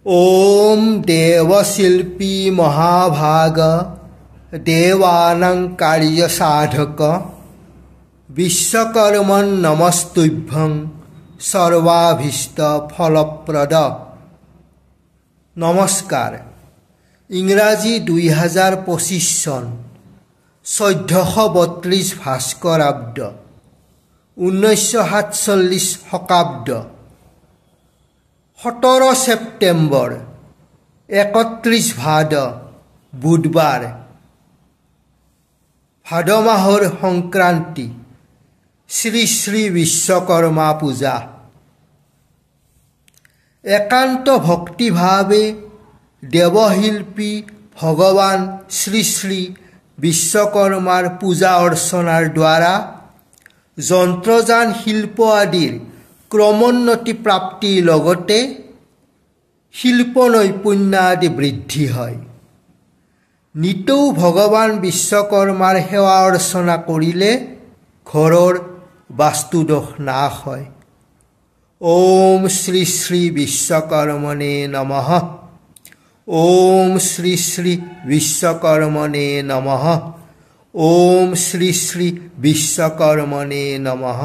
ओम देवशिल्पी महाभाग देवानां कार्यसाधक विश्वकर्मन् नमस्तुभ्यं सर्वाभीष्ट फलप्रद। नमस्कार। इंराजी 2025 सन् 1432 भास्कराब्द 1947 शकाब्द 17 सेप्टेम्बर 31 भाद बुधवार भाद माहर संक्रांति श्री श्री विश्वकर्मा पूजा। एकांत भक्ति भावे देवशिल्पी भगवान श्री श्री विश्वकर्मार पूजा अर्चनार द्वारा যন্ত্ৰযান শিল্প আদিৰ ক্ৰমোন্নতি প্ৰাপ্তিৰ লগতে শিল্প নৈপুণ্য আদি বৃদ্ধি হয়। নিতৌ ভগৱান বিশ্বকৰ্মাৰ সেৱা অৰ্চনা কৰিলে ঘৰৰ বাস্তুদোষ নাশ হয়। ওম শ্ৰী শ্ৰী বিশ্বকৰ্মণে নমঃ। ওম শ্ৰী শ্ৰী বিশ্বকৰ্মণে নমঃ। ओम श्री श्री विश्वकर्मणे नमः।